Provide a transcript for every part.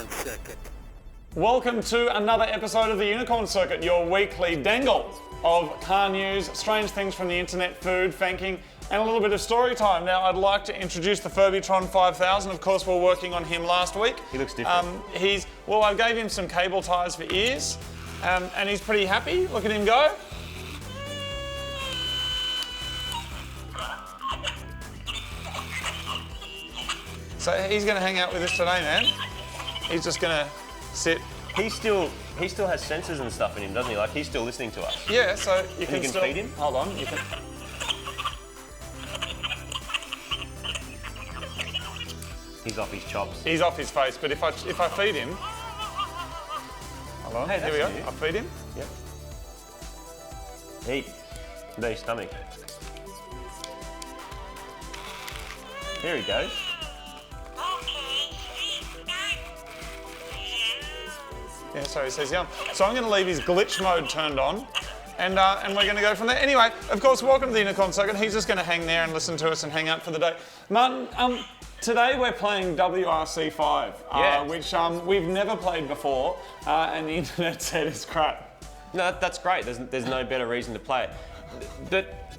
Unicorn Circuit. Welcome to another episode of the Unicorn Circuit, your weekly dangle of car news, strange things from the internet, food, fanking, and a little bit of story time. Now, I'd like to introduce the Furbitron 5000. Of course, we were working on him last week. He looks different. Well, I gave him some cable ties for ears, and he's pretty happy. Look at him go. So he's going to hang out with us today, man. He's just going to sit. He still has sensors and stuff in him, doesn't he? Like, he's still listening to us. Yeah, so you can still feed him? Hold on, you can. He's off his chops. He's off his face, but if I feed him. Hold on, Hey, here we go. new. I feed him. Yep. Eat. There, his stomach. Here he goes. Yeah, so he says yum. So I'm going to leave his glitch mode turned on, and we're going to go from there. Anyway, of course, welcome to the Unicorn Circuit. He's just going to hang there and listen to us and hang out for the day. Martin, today we're playing WRC5, Yeah. which we've never played before, and the internet said it's crap. No, that's great. There's no better reason to play it. But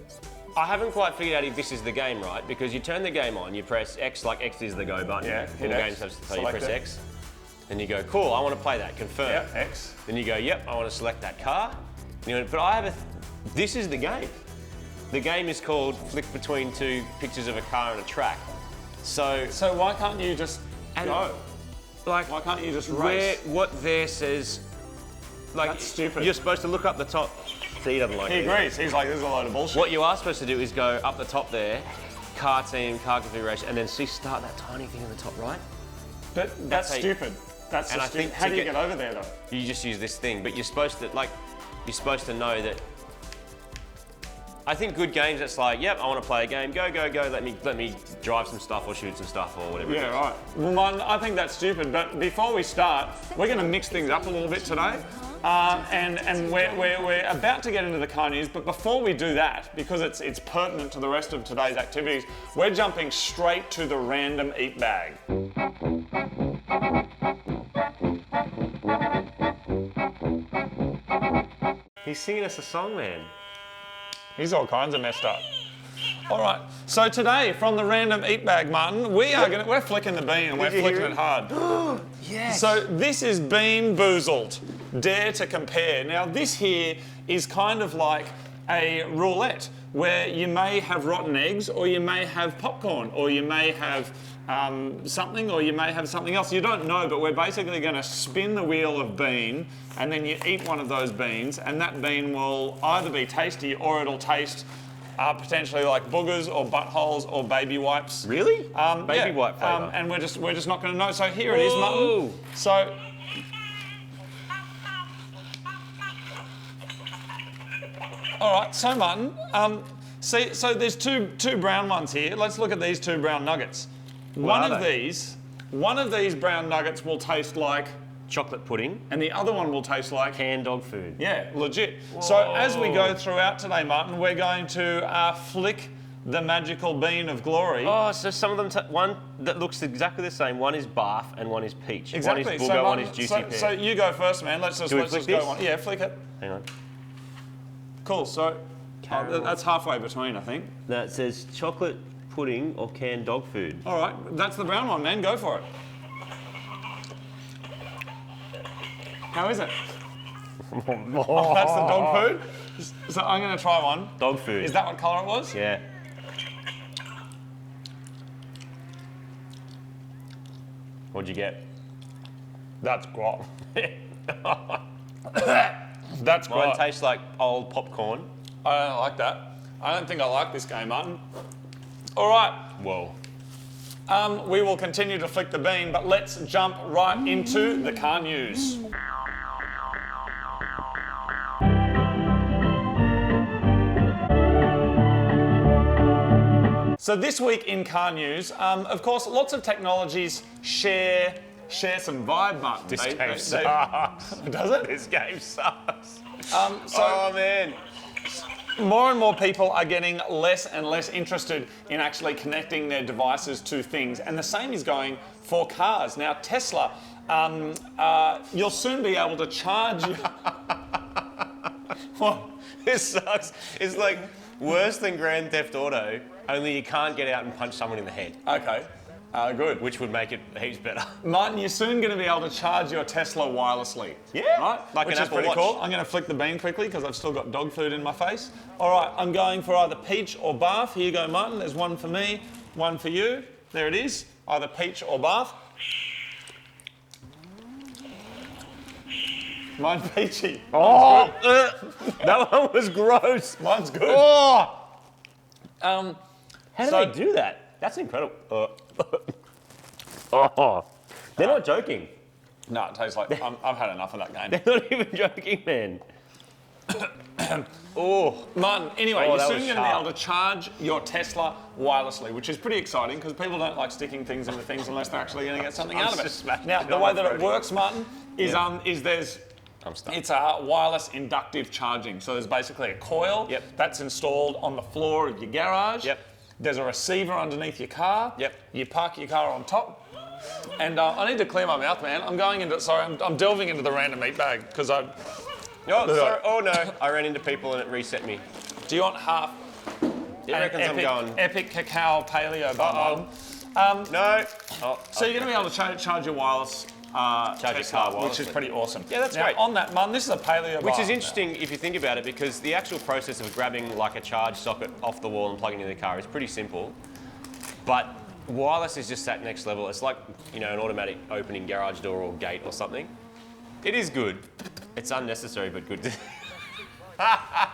I haven't quite figured out if this is the game, right? Because you turn the game on, you press X, like X is the go button. Yeah, All hit X, games have so you select press it. X. And you go, cool, I want to play that, confirm. Yeah, X. Then you go, yep, I want to select that car. But I have this is the game. The game is called Flick Between Two Pictures of a Car and a Track. So why can't you just go? Like, Why can't you just race? what there says, like, That's stupid. You're supposed to look up the top. See, he doesn't like He it. agrees. He's like, this is a load of bullshit. What you are supposed to do is go up the top there, car team, car configuration, and then start that tiny thing in the top right. But that's how you- stupid. That's And just I think stupid. How to do you get- get over there, though? You just use this thing, but you're supposed to know that. I think good games, it's like, yep, I want to play a game. Go. Let me drive some stuff or shoot some stuff or whatever. Yeah, right. Well, Martin, I think that's stupid. But before we start, we're going to mix things up a little bit today, and we're about to get into the car news. But before we do that, because it's pertinent to the rest of today's activities, we're jumping straight to the random eat bag. He's singing us a song, man. He's all kinds of messed up. All right. So today, from the random eat bag, Martin, we're flicking the bean and we're you hear flicking him? it hard. Yes. So this is Bean Boozled. Dare to compare. Now this here is kind of like a roulette where you may have rotten eggs, or you may have popcorn, or you may have something, or you may have something else. You don't know, but we're basically going to spin the wheel of bean, and then you eat one of those beans, and that bean will either be tasty or it'll taste potentially like boogers or buttholes or baby wipes. Really? Baby Yeah, wipe flavour. and we're just not going to know. So here it is, Whoa. Martin. So. All right, so Martin, so there's two brown ones here. Let's look at these two brown nuggets. One of these brown nuggets will taste like, Chocolate pudding, and the other one will taste like, canned dog food. yeah, legit. So as we go throughout today, Martin, we're going to flick the magical bean of glory. Oh, so some of them, one that looks exactly the same. One is barf and one is peach. Exactly. One is booger, one Martin, is juicy pear. So you go first, man. Let's just Do we go flick this? one. Yeah, flick it. Hang on. Cool. So Caramel. that's halfway between, I think. That says chocolate pudding or canned dog food. All right, that's the brown one, man. Go for it. How is it? Oh, that's the dog food? So I'm going to try one. Dog food. Is that what colour it was? Yeah. What'd you get? That's grot. That's Mine grot. tastes like old popcorn. I don't like that. I don't think I like this game, Martin. All right. Whoa. We will continue to flick the bean, but let's jump right into the car news. So this week in car news, of course, lots of technologies share some vibe, Martin. This They- game they- sucks. Does it? This game sucks. So man. more and more people are getting less and less interested in actually connecting their devices to things, and the same is going for cars. Now, Tesla, you'll soon be able to charge... What? This sucks. It's like worse than Grand Theft Auto, only you can't get out and punch someone in the head. Okay, good. Which would make it heaps better. Martin, you're soon going to be able to charge your Tesla wirelessly. Yeah, right? like Which an is Apple pretty Watch. cool. I'm going to flick the bean quickly because I've still got dog food in my face. All right, I'm going for either peach or barf. Here you go, Martin. There's one for me, one for you. There it is, either peach or barf. Mine's peachy. Oh, that one was gross. Mine's good. Oh, how do so- they do that? That's incredible. Oh, they're not joking. No, it tastes like I've had enough of that game. They're not even joking, man. Oh, Martin, anyway, Oh, you're that soon was going to be sharp. able to charge your Tesla wirelessly, which is pretty exciting because people don't like sticking things into things unless they're actually going to get something out of just it. smashing Now, it the on way my that it throat. works, Martin, is there's I'm stuck. it's a wireless inductive charging. So there's basically a coil Yep. that's installed on the floor of your garage. Yep. There's a receiver underneath your car. Yep. You park your car on top. And I need to clear my mouth, man. I'm delving into the random meat bag because I. Oh, sorry. Oh no, I ran into people and it reset me. Do you want half? It reckons I'm going. Epic cacao paleo bun. No. Oh, So you're going to be able to charge your wireless your Tesla, car which is wirelessly. pretty awesome. Yeah, that's now, great. On that, Mum, this is a paleo Which bar. is interesting if you think about it, because the actual process of grabbing like a charge socket off the wall and plugging it into the car is pretty simple. But wireless is just that next level. It's like, you know, an automatic opening garage door or gate or something. It is good. It's unnecessary but good.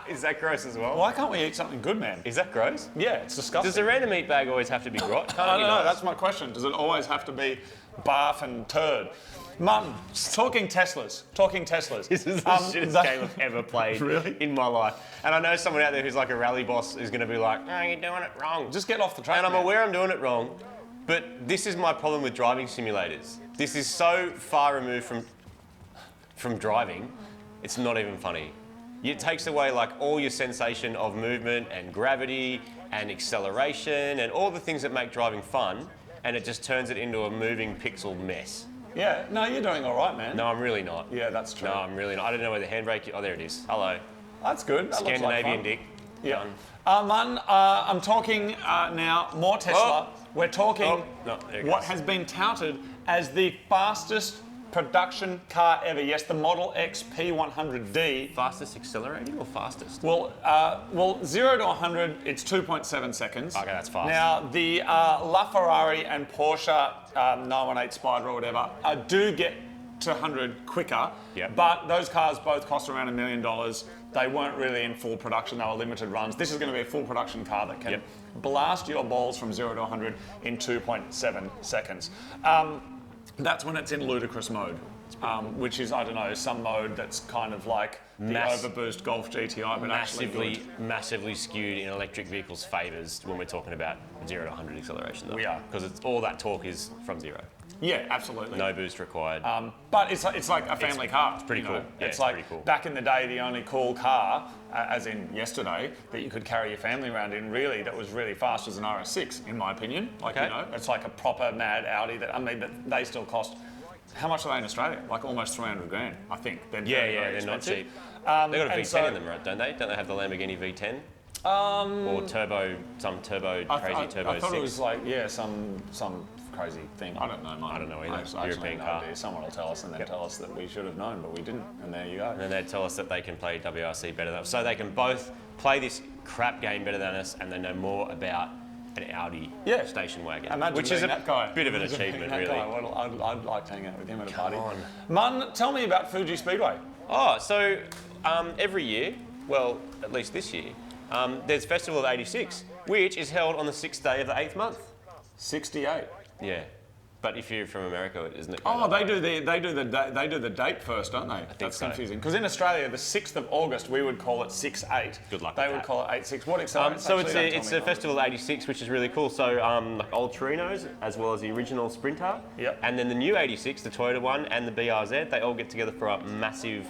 Is that gross as well? Why can't we eat something good, man? Is that gross? Yeah, it's disgusting. Does a random meat bag always have to be grot? Can't I it be don't know, nice? that's my question. Does it always have to be barf and turd? Mum, talking Teslas. This is the shittest game I've ever played Really? in my life. And I know someone out there who's like a rally boss who's going to be like, no, you're doing it wrong. Just get off the track, And I'm man. aware I'm doing it wrong, but this is my problem with driving simulators. This is so far removed from driving, it's not even funny. It takes away like all your sensation of movement and gravity and acceleration and all the things that make driving fun, and it just turns it into a moving pixel mess. Yeah, no, you're doing all right, man. No, I'm really not. Yeah, that's true. No, I'm really not. I don't know where the handbrake is. Oh, there it is. Hello. That's good. That looks like Scandinavian fun. dick. Yeah. Done. Mun, I'm talking now more Tesla. Oh. We're talking Oh, no, there it what goes. has been touted as the fastest production car ever. Yes, the Model X P100D. Fastest accelerating or fastest? Well, 0 to 100, it's 2.7 seconds. Okay, that's fast. Now, the LaFerrari and Porsche 918 Spider or whatever do get to 100 quicker, Yep. but those cars both cost around $1 million. They weren't really in full production, they were limited runs. This is going to be a full production car that can Yep. blast your balls from 0 to 100 in 2.7 seconds. That's when it's in ludicrous mode, which is, I don't know, some mode that's kind of like the overboost Golf GTI, but actually good. Massively skewed in electric vehicles' favours when we're talking about 0 to 100 acceleration. Though. We are. Because all that torque is from zero. Yeah, absolutely. No boost required. But it's like a family car. It's pretty cool. Yeah, it's it's like pretty cool. back in the day, the only cool car, as in yesterday, that you could carry your family around in, really, that was really fast was an RS6, in my opinion. Like, Okay. you know, it's like a proper mad Audi that, I mean, but they still cost, how much are they in Australia? Like almost 300 grand, I think. They're very, very they're not expensive. cheap. They've got a and V10 so- in them, right? Don't they? Don't they have the Lamborghini V10? Or turbo, some turbo, crazy turbo I thought 6? it was like, yeah, some crazy thing. I don't know, mate. I don't know either. I actually European have no car. idea. Someone will tell us and then tell us that we should have known, but we didn't. And there you go. And then they'd tell us that they can play WRC better than us. So they can both play this crap game better than us, and they know more about an Audi station wagon. Imagine which is being a that guy. bit of an Imagine being achievement, that really. guy. Well, I'd like to hang out with him at a party. on. Mun, tell me about Fuji Speedway. Oh, so every year, well, at least this year, there's Festival of 86, which is held on the 6th day of the 8th month. 68. Yeah. But if you're from America, isn't it? Oh, they do the date first, don't they? That's so. confusing. Because in Australia, the 6th of August, we would call it 6/8. Good luck They with would that. call it 8/6. What accelerates? So actually? it's a Festival of 86, which is really cool. So like old Torinos, as well as the original Sprinter, Yep. and then the new 86, the Toyota one, and the BRZ, they all get together for a massive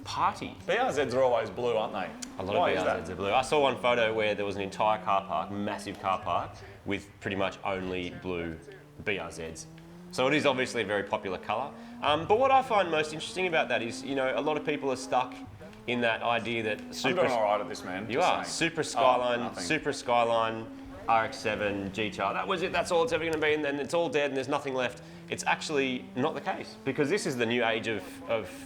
party. BRZs are always blue, aren't they? A lot Why of is BRZs that? are blue. I saw one photo where there was an entire car park, massive car park, with pretty much only blue BRZs. So it is obviously a very popular colour. But what I find most interesting about that is, you know, a lot of people are stuck in that idea that I'm doing all right at this, man. You Just are. saying. Super Skyline, RX-7, GTR. That was it. That's all it's ever going to be, and then it's all dead, and there's nothing left. It's actually not the case, because this is the new age of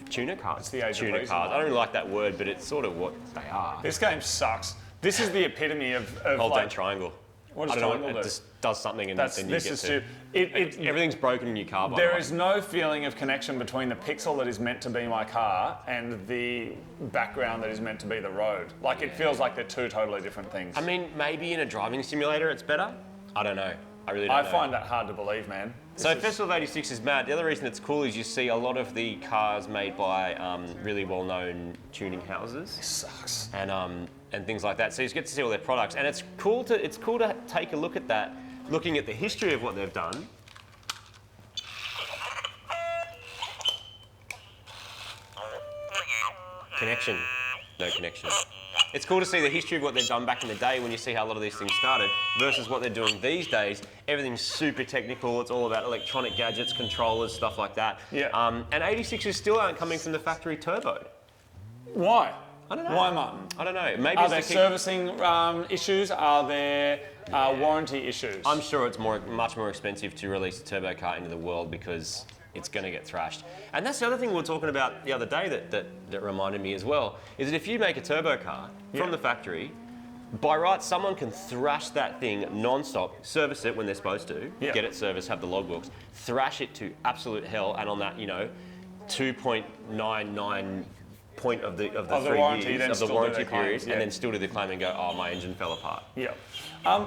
tuner cars. It's the age of tuner reason, cars. I don't really like that word, but it's sort of what they are. This game sucks. This is the epitome of Hold like, down triangle. What does I don't triangle know. It do? just does something, and then you This get is to. Everything's broken in your car. By the There way. is no feeling of connection between the pixel that is meant to be my car and the background that is meant to be the road. Like, it feels like they're two totally different things. I mean, maybe in a driving simulator it's better. I don't know. I really don't know. I find that hard to believe, man. So Festival of 86 is mad. The other reason it's cool is you see a lot of the cars made by really well-known tuning houses. This sucks. And things like that. So you get to see all their products, and it's cool to take a look at that, looking at the history of what they've done. Connection. No connection. It's cool to see the history of what they've done back in the day when you see how a lot of these things started versus what they're doing these days. Everything's super technical. It's all about electronic gadgets, controllers, stuff like that. Yeah. And 86s still aren't coming from the factory turbo. Why? I don't know. Why, Martin? I don't know. Maybe Are it's there the servicing issues? Are there warranty issues? I'm sure it's much more expensive to release a turbo car into the world because it's going to get thrashed. And that's the other thing we were talking about the other day that reminded me as well, is that if you make a turbo car from the factory, by right, someone can thrash that thing non-stop, service it when they're supposed to, get it serviced, have the logbooks, thrash it to absolute hell, and on that, 2.99 point of the 3 warranty, years then of the still do warranty their period, claims, and then still do the claim and go, oh, my engine fell apart. Yeah.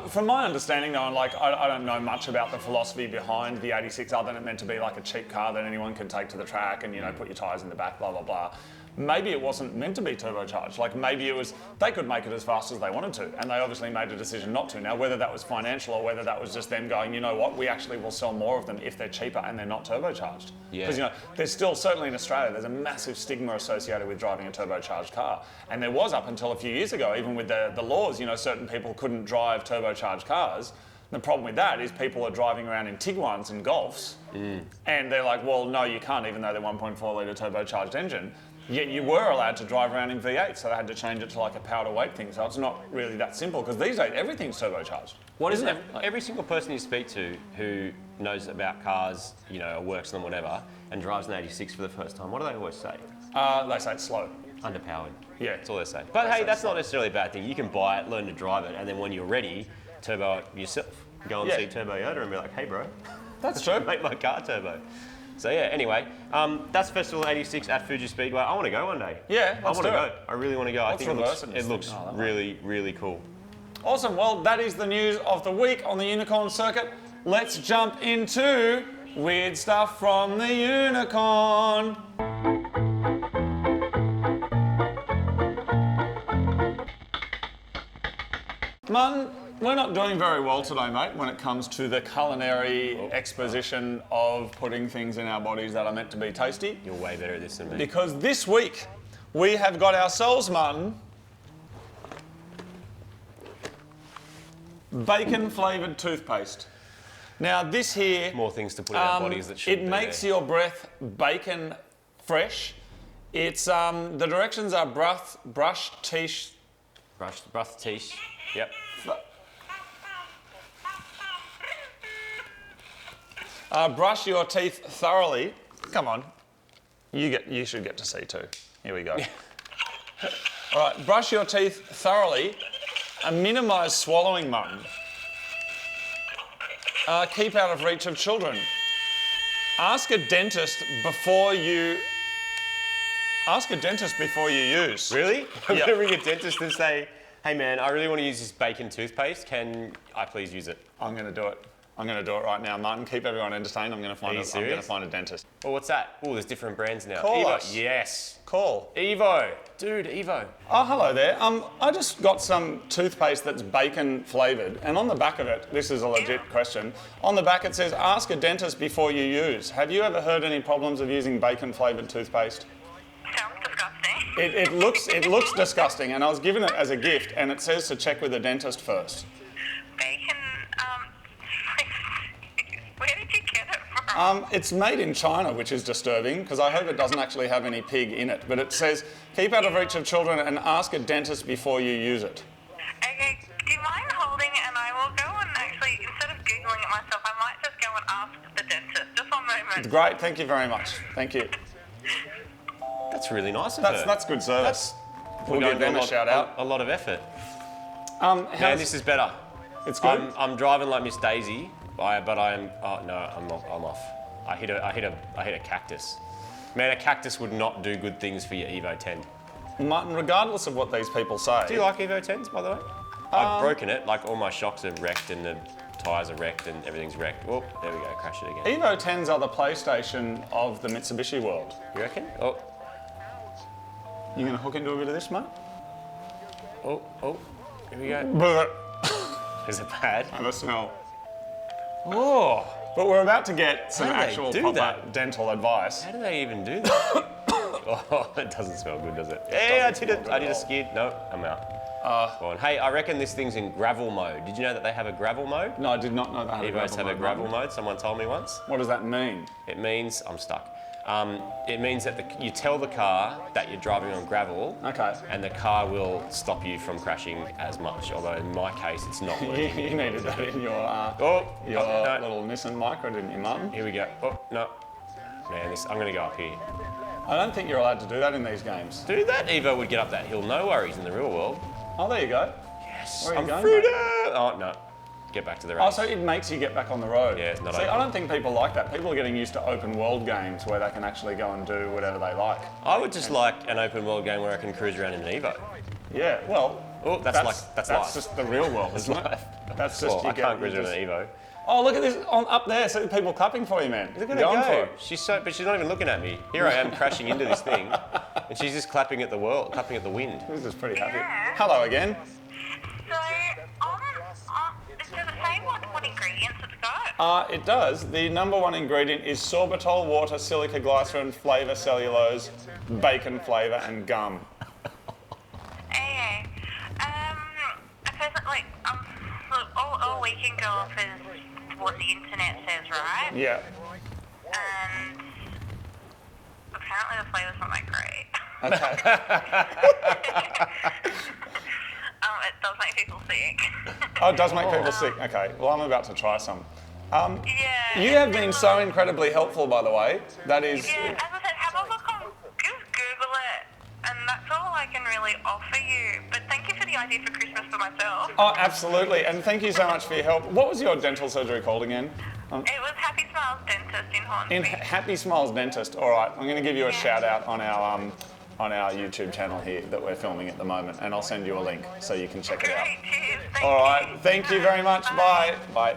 From my understanding, though, and like I don't know much about the philosophy behind the 86, other than it meant to be like a cheap car that anyone can take to the track and put your tyres in the back, blah blah blah. Maybe it wasn't meant to be turbocharged. Like maybe it was, they could make it as fast as they wanted to, and they obviously made a decision not to. Now, whether that was financial or whether that was just them going, you know what, we actually will sell more of them if they're cheaper and they're not turbocharged. Yeah. Because there's still, certainly in Australia, there's a massive stigma associated with driving a turbocharged car, and there was up until a few years ago, even with the laws. Certain people couldn't drive turbocharged cars. The problem with that is people are driving around in Tiguans and Golfs, and they're like, well, no, you can't, even though they're 1.4 litre turbocharged engine. Yet you were allowed to drive around in V8, so they had to change it to like a power to weight thing. So it's not really that simple, because these days everything's turbocharged. What is it? Every single person you speak to who knows about cars, or works on them, whatever, and drives an 86 for the first time, what do they always say? They say it's slow. Underpowered. Yeah. That's all they say. But hey, that's not necessarily a bad thing. You can buy it, learn to drive it, and then when you're ready, turbo it yourself. Go and see Turbo Yoda and be like, hey, bro. That's true. Make my car turbo. So yeah, anyway, that's Festival 86 at Fuji Speedway. I want to go one day. Yeah, let's I want to do go. it. I really want to go. I think it looks thing. really, really cool. Awesome. Well, that is the news of the week on the Unicorn Circuit. Let's jump into weird stuff from the Unicorn. Martin, we're not doing very well today, mate, when it comes to the culinary exposition of putting things in our bodies that are meant to be tasty. You're way better at this than me. Because this week we have got ourselves, Martin, bacon flavoured toothpaste. Now this here, more things to put in our bodies that shouldn't it be makes there. your breath bacon fresh. It's the directions are brush teeth. Yep. Brush your teeth thoroughly. Come on, you should get to see too. Here we go. All right, brush your teeth thoroughly and minimise swallowing, Martin. Keep out of reach of children. Ask a dentist before you use. Really? I'm Yeah. going to ring a dentist and say, hey man, I really want to use this bacon toothpaste. Can I please use it? I'm going to do it. I'm going to do it right now, Martin. Keep everyone entertained. I'm going to find a dentist. Well, what's that? Oh, there's different brands now. Call Evo. us. Yes. Call. Evo. Dude, Evo. Oh, hello there. I just got some toothpaste that's bacon flavoured, and on the back of it, this is a legit question. On the back it says, ask a dentist before you use. Have you ever heard any problems of using bacon flavoured toothpaste? Sounds disgusting. It looks disgusting, and I was given it as a gift, and it says to check with a dentist first. Bacon, where did you get it from? It's made in China, which is disturbing, because I hope it doesn't actually have any pig in it. But it says, keep out of reach of children and ask a dentist before you use it. Okay, do you mind holding and I will go and actually, instead of Googling it myself, I might just go and ask the dentist. Just one moment. Great, thank you very much. Thank you. That's really nice of her. That's good service. We'll We're give them a shout out. A lot of effort. Man, This is better. It's good. I'm driving like Miss Daisy, but I am. Oh no, I'm not. I'm off. I hit a cactus. Man, a cactus would not do good things for your Evo 10. Martin, regardless of what these people say. Do you like Evo 10s, by the way? I've broken it. Like all my shocks are wrecked and the tyres are wrecked and everything's wrecked. Oh, there we go. Crash it again. Evo 10s are the PlayStation of the Mitsubishi world. You reckon? Oh, You gonna hook into a bit of this, mate? oh. Here we go. But Is it bad? have a smell. Oh. But we're about to get some How do they actual do proper that? dental advice. How do they even do that? Oh, it doesn't smell good, does it? Yeah, I did a skid. No, I'm out. Go on. Hey, I reckon this thing's in gravel mode. Did you know that they have a gravel mode? No, I did not know that. Evos have a gravel mode. Someone told me once. What does that mean? It means I'm stuck. It means that you tell the car that you're driving on gravel, Okay. and the car will stop you from crashing as much. Although in my case, it's not working. You needed that in your No. little Nissan Micra, didn't you, Martin? Here we go. Oh no, man, I'm gonna go up here. I don't think you're allowed to do that in these games. Dude, that Evo would get up that hill, no worries in the real world. Oh, there you go. Yes, Where are you I'm going, through mate? to. Oh no, get back to the race. Oh, so it makes you get back on the road. Yeah, it's not See, open. I don't think people like that. People are getting used to open world games where they can actually go and do whatever they like. I would just like an open world game where I can cruise around in an Evo. Yeah, well, Oh, that's life. just the real world, isn't it? That's just Well, I can't cruise around an Evo. Oh, look at this up there. See people clapping for you, man. Look at her Going for go. it. She's not even looking at me. Here I am crashing into this thing, and she's just clapping at the world, clapping at the wind. This is pretty happy. Yeah. Hello again. So, does it say what ingredients it's got? It does. The number one ingredient is sorbitol, water, silica glycerin, flavour, cellulose, bacon flavour, and gum. Okay. I suppose like look, all we can go off is what the internet says, right? Yeah. And apparently the flavour's not that great. Okay. It does make people sick. Oh, it does make people sick. Okay. Well, I'm about to try some. Yeah. You have been so incredibly helpful, by the way. That is. Yeah, as I said, have a look on, just Google it, and that's all I can really offer you. But thank you for the idea for Christmas for myself. Oh, absolutely. And thank you so much for your help. What was your dental surgery called again? It was Happy Smiles Dentist in Hornsby. In Happy Smiles Dentist. All right. I'm going to give you a shout out on our YouTube channel here that we're filming at the moment, and I'll send you a link so you can check it out. Great, cheers. Thank All right. you. Thank you very much. Bye. Bye.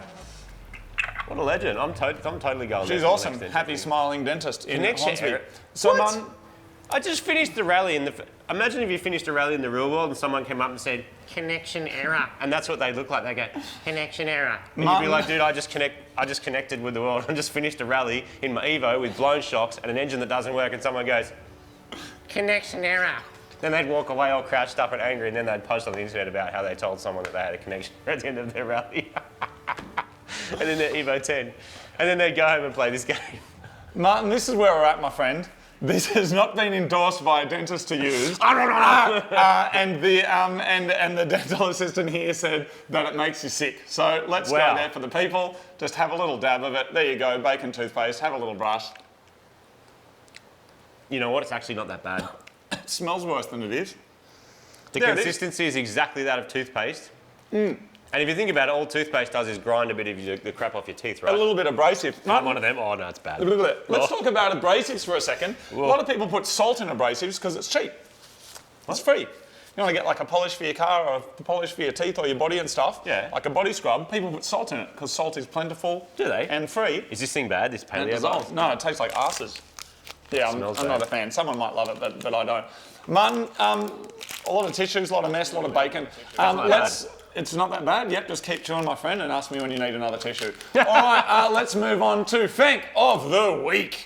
What a legend! I'm totally going. She's there for the awesome. next Happy interview. smiling dentist in Connection Hornsby. error. Someone. What? I just finished the rally in the. Imagine if you finished a rally in the real world and someone came up and said connection error, and that's what they look like. They go connection error, and you'd be like, dude, I just connected with the world. I just finished a rally in my Evo with blown shocks and an engine that doesn't work, and someone goes connection error. Then they'd walk away all crouched up and angry, and then they'd post on the internet about how they told someone that they had a connection at the end of their rally. And then their Evo 10. And then they'd go home and play this game. Martin, this is where we're at, my friend. This has not been endorsed by a dentist to use. And the dental assistant here said that it makes you sick. So let's go there for the people. Just have a little dab of it. There you go, bacon toothpaste. Have a little brush. You know what? It's actually not that bad. It smells worse than it is. The There it is. consistency is exactly that of toothpaste. And if you think about it, all toothpaste does is grind a bit of the crap off your teeth, right? A little bit abrasive. Not one of them. Oh, no, it's bad. Let's talk about abrasives for a second. A lot of people put salt in abrasives because it's cheap. It's free. You want to get like a polish for your car or a polish for your teeth or your body and stuff, Yeah. like a body scrub, people put salt in it because salt is plentiful. Do they? And free. Is this thing bad, this And it paleo bar? dissolves. No, it tastes like arses. Yeah, I'm Smells not bad. a fan. Someone might love it, but I don't. Martin, a lot of tissues, a lot of mess, a lot of bacon. It's not that bad. Yep, just keep chewing, my friend, and ask me when you need another tissue. All right, let's move on to Fank of the Week.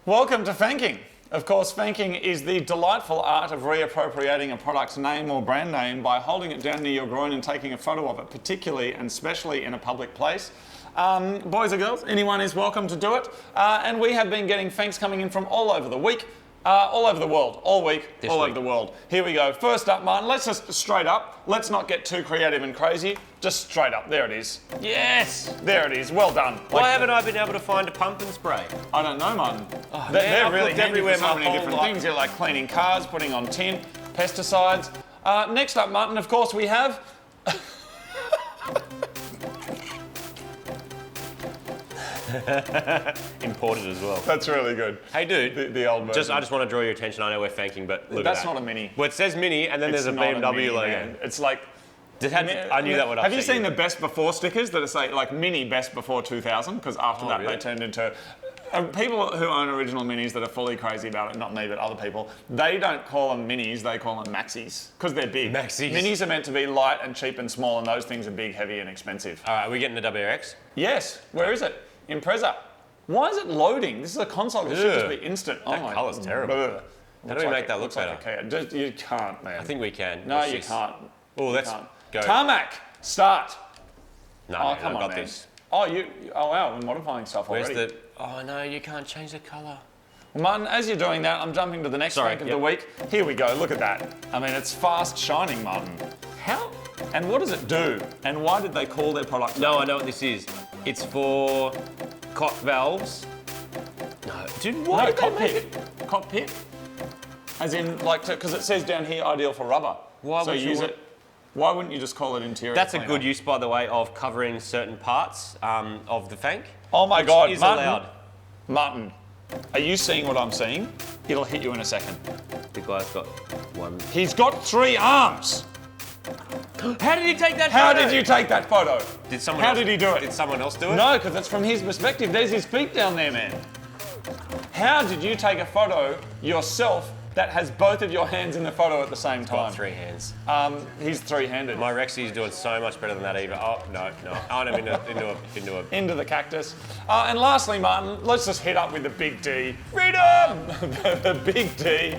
Welcome to Fanking. Of course, Fanking is the delightful art of reappropriating a product's name or brand name by holding it down near your groin and taking a photo of it, particularly and especially in a public place. Boys or girls, anyone is welcome to do it. And we have been getting thanks coming in from all over the week, all over the world, all week, over the world. Here we go. First up, Martin, let's just straight up. Let's not get too creative and crazy. Just straight up. There it is. Yes! There it is. Well done. Why haven't I been able to find a pump and spray? I don't know, Martin. Oh, they're really handy everywhere. For so many different things. They're like cleaning cars, putting on tint, pesticides. Next up, Martin, of course, we have... Imported as well. That's really good. Hey, dude. The old version. I just want to draw your attention. I know we're Fanking, but look That's at that. not a Mini. Well, it says Mini, and then It's there's a not BMW Mini, logo. man. It's like... I knew that would upset Have you seen the best before stickers that are say like Mini best before 2000? Because after that really? they turned into... people who own original Minis that are fully crazy about it, not me, but other people, they don't call them Minis, they call them Maxis. Because they're big. Maxis. Minis are meant to be light and cheap and small, and those things are big, heavy and expensive. All right, are we getting the WRX? Yes. Where is it? Impreza. Why is it loading? This is a console. It should just be instant. That colour's terrible. How do we make that look better? You can't, man. I think we can. No, you can't. Oh, let's go. Tarmac, start. No, Oh, man, come I've on, got man. this. Oh, oh wow, we're modifying stuff Where's already. Oh no, you can't change the colour. Well, Martin, as you're doing that, I'm jumping to the next rank of the week. Here we go, look at that. I mean, it's fast shining, Martin. How? And what does it do? And why did they call their product? No, I know what this is. It's for cot valves. No, dude, why did they make it? Cockpit? As in, like, because it says down here, ideal for rubber. Why would you use it? Why wouldn't you just call it interior That's a cleaner? good use, by the way, of covering certain parts of the Fank. Oh my God, is Martin. allowed. Martin, are you seeing what I'm seeing? It'll hit you in a second. The guy's got one. He's got 3 arms. How did he take that How photo? did you take that photo? Did someone How else, did he do it? Did someone else do it? No, because it's from his perspective. There's his feet down there, man. How did you take a photo yourself that has both of your hands in the photo at the same time? Got 3 hands. He's 3-handed. My Rexy's doing so much better than that, Eva. Oh, no. I'm into Into the cactus. And lastly, Martin, let's just hit up with the big D. Freedom! The big D.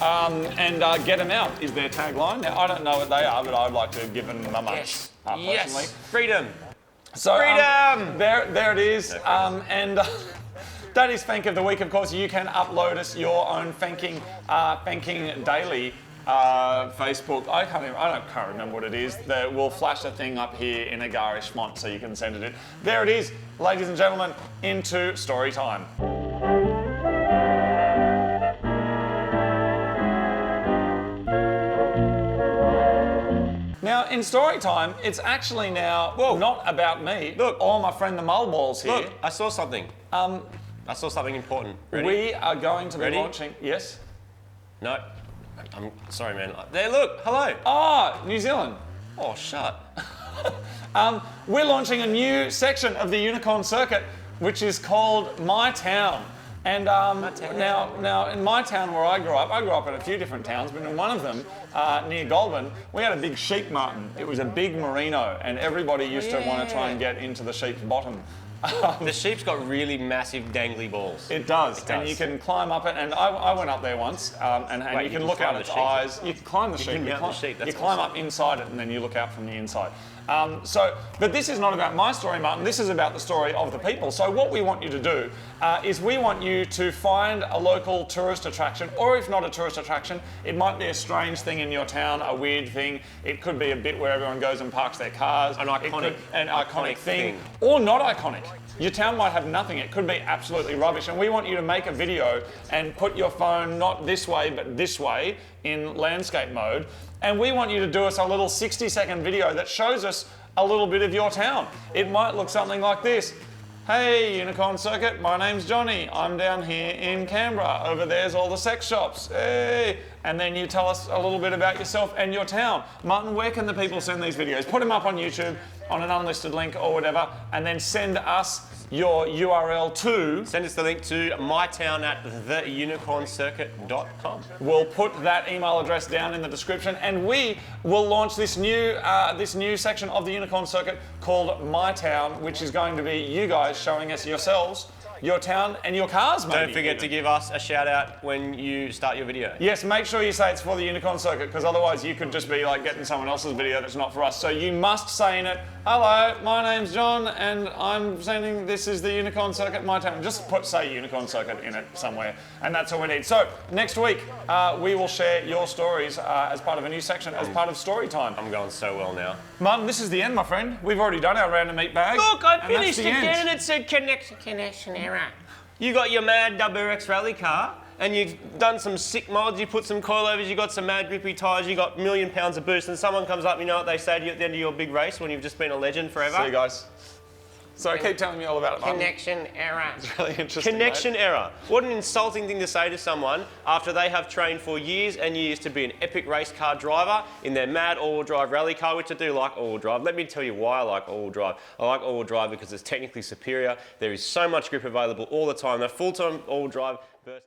And get them out is their tagline. Now, I don't know what they are, but I'd like to give them a much, personally. Yes. Freedom. So, Freedom! There it is. That is Fank of the Week. Of course, you can upload us your own Fanking Daily Facebook. I can't remember what it is. We'll flash a thing up here in a garish font so you can send it in. There it is, ladies and gentlemen, into story time. Now, in story time, it's actually now not about me. Look. Or my friend the Mulballs here. Look, I saw something. I saw something important. Ready? We are going to be Ready? launching... Yes? No. I'm sorry, man. There, look. Hello. Ah, New Zealand. Oh, shut. We're launching a new section of the Unicorn Circuit, which is called My Town. And now in my town where I grew up in a few different towns, but in one of them, near Goulburn, we had a big sheep martin. It was a big merino, and everybody used to want to try and get into the sheep's bottom. The sheep's got really massive dangly balls. It does, and you can climb up it. And I went up there once, and Wait, you can look out its eyes. You can climb the sheep. You climb up inside it, and then you look out from the inside. But this is not about my story, Martin. This is about the story of the people. So what we want you to do is we want you to find a local tourist attraction, or if not a tourist attraction, it might be a strange thing in your town, a weird thing. It could be a bit where everyone goes and parks their cars. An iconic thing, or not iconic. Your town might have nothing. It could be absolutely rubbish. And we want you to make a video and put your phone not this way, but this way in landscape mode. And we want you to do us a little 60-second video that shows us a little bit of your town. It might look something like this. Hey, Unicorn Circuit, my name's Johnny. I'm down here in Canberra. Over there's all the sex shops. Hey. And then you tell us a little bit about yourself and your town. Martin, where can the people send these videos? Put them up on YouTube on an unlisted link or whatever, and then send us your URL to... Send us the link to mytown at theunicorncircuit.com. We'll put that email address down in the description, and we will launch this new section of the Unicorn Circuit called My Town, which is going to be you guys showing us yourselves your town and your cars, maybe. Don't forget to give us a shout out when you start your video. Yes, make sure you say it's for the Unicorn Circuit, because otherwise you could just be like getting someone else's video that's not for us. So you must say in it, hello, my name's John and I'm sending, this is the Unicorn Circuit, my town. Just say Unicorn Circuit in it somewhere, and that's all we need. So next week, we will share your stories as part of a new section, as part of story time. I'm going so well now. Martin, this is the end, my friend. We've already done our random meat bag. Look, I and finished that's the again end. and it said connection error. You got your mad WRX rally car and you've done some sick mods, you put some coilovers, you got some mad grippy tyres, you got 1,000,000 pounds of boost, and someone comes up, you know what they say to you at the end of your big race when you've just been a legend forever? See you guys. So keep telling me all about it, Martin. Connection error. It's really interesting. Connection mate. error. What an insulting thing to say to someone after they have trained for years and years to be an epic race car driver in their mad all-wheel drive rally car, which I do like all-wheel drive. Let me tell you why I like all-wheel drive. I like all-wheel drive because it's technically superior. There is so much grip available all the time. The full-time all-wheel drive versus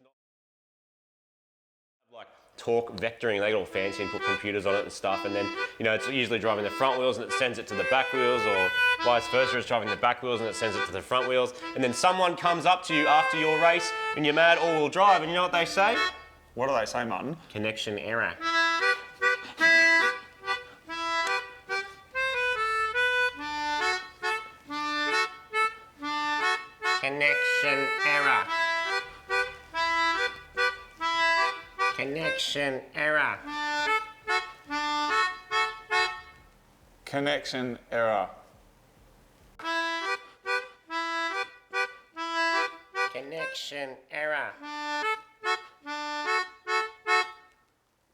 like torque vectoring, they get all fancy and put computers on it and stuff, and then, you know, it's usually driving the front wheels and it sends it to the back wheels, or vice versa, it's driving the back wheels and it sends it to the front wheels, and then someone comes up to you after your race in your mad all-wheel drive, and you know what they say? What do they say, Martin? Connection error. Connection error. Connection error. Connection error. Connection error.